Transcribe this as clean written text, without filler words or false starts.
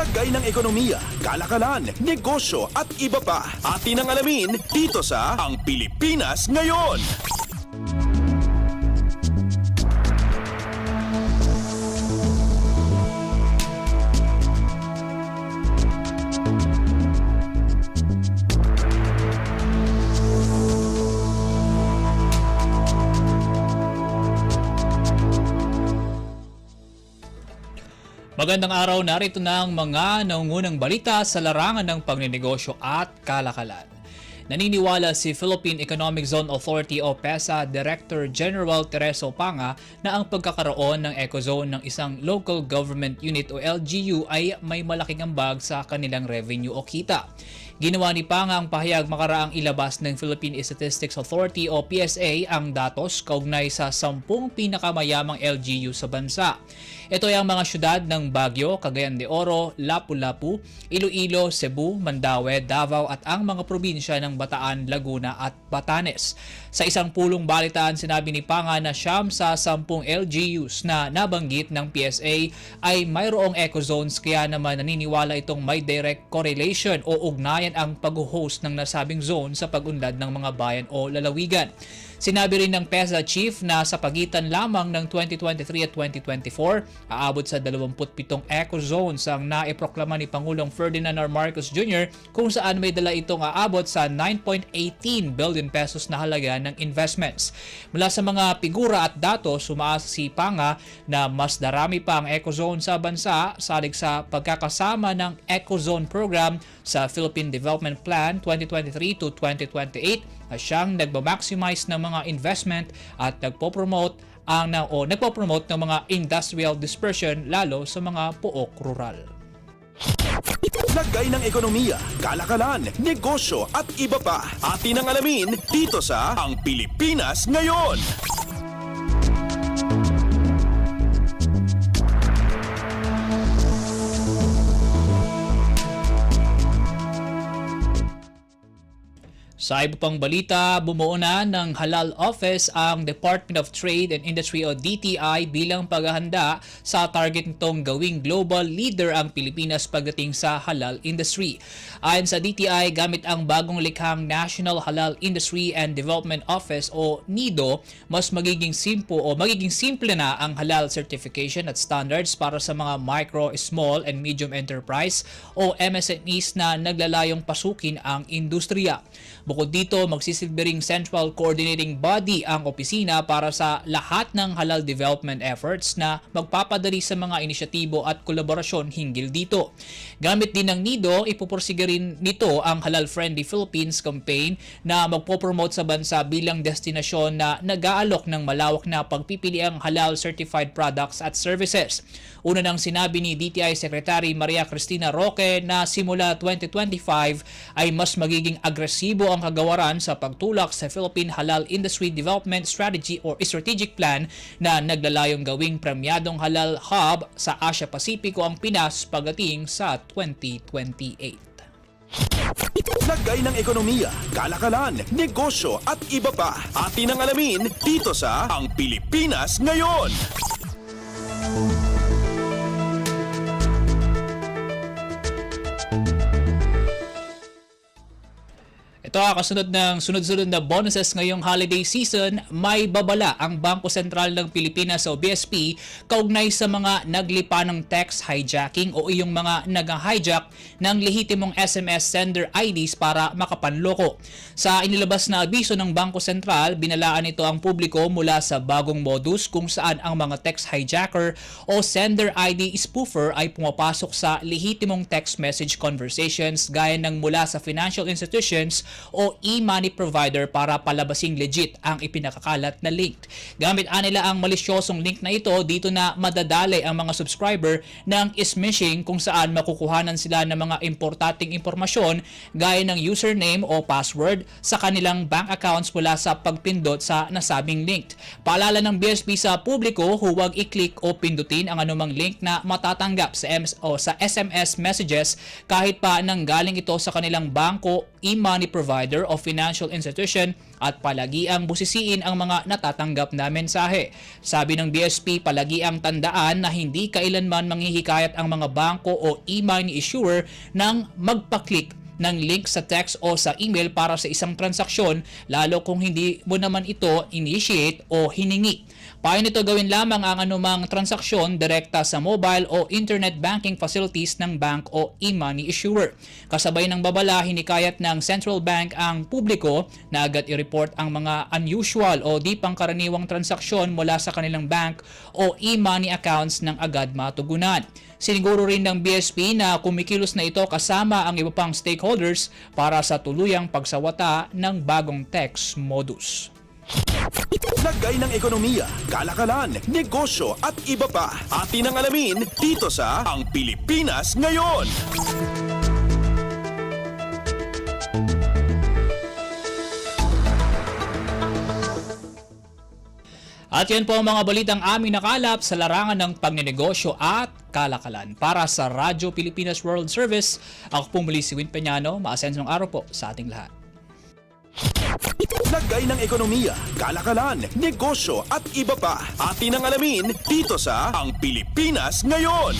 Lagay ng ekonomiya, kalakalan, negosyo at iba pa. Atin ang alamin dito sa Ang Pilipinas Ngayon. Magandang araw, narito na ang mga nangungunang balita sa larangan ng pagninegosyo at kalakalan. Naniniwala si Philippine Economic Zone Authority o PEZA Director General Tereso Panga na ang pagkakaroon ng ecozone ng isang local government unit o LGU ay may malaking ambag sa kanilang revenue o kita. Ginawa ni Panga ang pahayag makaraang ilabas ng Philippine Statistics Authority o PSA ang datos kaugnay sa 10 pinakamayamang LGU sa bansa. Ito ay ang mga syudad ng Baguio, Cagayan de Oro, Lapu-Lapu, Iloilo, Cebu, Mandaue, Davao at ang mga probinsya ng Bataan, Laguna at Batanes. Sa isang pulong balitaan, sinabi ni Panga na 9 sa 10 LGUs na nabanggit ng PSA ay mayroong ecozones, kaya naman naniniwala itong may direct correlation o ugnayan ang pag-host ng nasabing zone sa pag-unlad ng mga bayan o lalawigan. Sinabi rin ng PEZA Chief na sa pagitan lamang ng 2023 at 2024, aabot sa 27 ecozones ang naiproklama ni Pangulong Ferdinand R. Marcos Jr. kung saan may dala itong aabot sa 9.18 billion pesos na halaga ng investments. Mula sa mga figura at datos, sumaasa si Panga na mas darami pa ang ecozone sa bansa salig sa pagkakasama ng Ecozone Program sa Philippine Development Plan 2023 to 2028 na siyang nagmamaximize ng mga investment at nagpo-promote ng mga industrial dispersion lalo sa mga pook rural. Lagay ng ekonomiya, kalakalan, negosyo at iba pa. Atin ang alamin dito sa Ang Pilipinas Ngayon. Sa iba pang balita, bumuo na ng Halal Office ang Department of Trade and Industry o DTI bilang paghahanda sa target nitong gawing global leader ang Pilipinas pagdating sa halal industry. Ayon sa DTI, gamit ang bagong likhang National Halal Industry and Development Office o NIDO, mas magiging simple na ang halal certification at standards para sa mga micro, small and medium enterprise o MSMEs na naglalayong pasukin ang industriya. Bukod dito, magsisilbi ring central coordinating body ang opisina para sa lahat ng halal development efforts na magpapadali sa mga inisyatibo at kolaborasyon hinggil dito. Gamit din ng NIDO, ipupursige rin nito ang Halal Friendly Philippines campaign na magpopromote sa bansa bilang destinasyon na nag-aalok ng malawak na pagpipiliang halal certified products at services. Una nang sinabi ni DTI Secretary Maria Cristina Roque na simula 2025 ay mas magiging agresibo ang kagawaran sa pagtulak sa Philippine Halal Industry Development Strategy or Strategic Plan na naglalayong gawing premyadong halal hub sa Asia Pasipiko ang Pinas pagdating sa 2028. Lagay ng ekonomiya, kalakalan, negosyo at iba pa. Atin ang alamin dito sa Ang Pilipinas Ngayon. Ito kasunod ng sunod-sunod na bonuses ngayong holiday season, may babala ang Bangko Sentral ng Pilipinas o BSP kaugnay sa mga naglipa ng text hijacking o iyong mga nag-hijack ng lehitimong SMS sender IDs para makapanloko. Sa inilabas na abiso ng Bangko Sentral, binalaan ito ang publiko mula sa bagong modus kung saan ang mga text hijacker o sender ID spoofer ay pumapasok sa lehitimong text message conversations gaya ng mula sa financial institutions o e-money provider para palabasing legit ang ipinakakalat na link. Gamit nila ang malisyosong link na ito, dito na madadali ang mga subscriber ng smishing kung saan makukuhanan sila ng mga importanteng impormasyon gaya ng username o password sa kanilang bank accounts mula sa pagpindot sa nasabing link. Paalala ng BSP sa publiko, huwag i-click o pindutin ang anumang link na matatanggap sa SMS messages kahit pa nanggaling ito sa kanilang bangko, e-money provider provider o financial institution at palagiang busisiin ang mga natatanggap na mensahe. Sabi ng BSP, palagiang tandaan na hindi kailanman manghihikayat ang mga bangko o e-money issuer ng magpa-click ng link sa text o sa email para sa isang transaksyon, lalo kung hindi mo naman ito initiate o hiningi. Payo nito, gawin lamang ang anumang transaksyon direkta sa mobile o internet banking facilities ng bank o e-money issuer. Kasabay ng babala, hinikayat ng Central Bank ang publiko na agad i-report ang mga unusual o di pangkaraniwang transaksyon mula sa kanilang bank o e-money accounts ng agad matugunan. Siniguro rin ng BSP na kumikilos na ito kasama ang iba pang stakeholders para sa tuluyang pagsawata ng bagong text modus. Lagay ng ekonomiya, kalakalan, negosyo at iba pa. Atin ang alamin dito sa Ang Pilipinas Ngayon. At yan po ang mga balitang aming nakalap sa larangan ng pagnenegosyo at kalakalan. Para sa Radyo Pilipinas World Service, ako po muli si Win Peñano. Maasensong araw po sa ating lahat. Lagay ng ekonomiya, kalakalan, negosyo at iba pa. Atin ang alamin dito sa Ang Pilipinas Ngayon.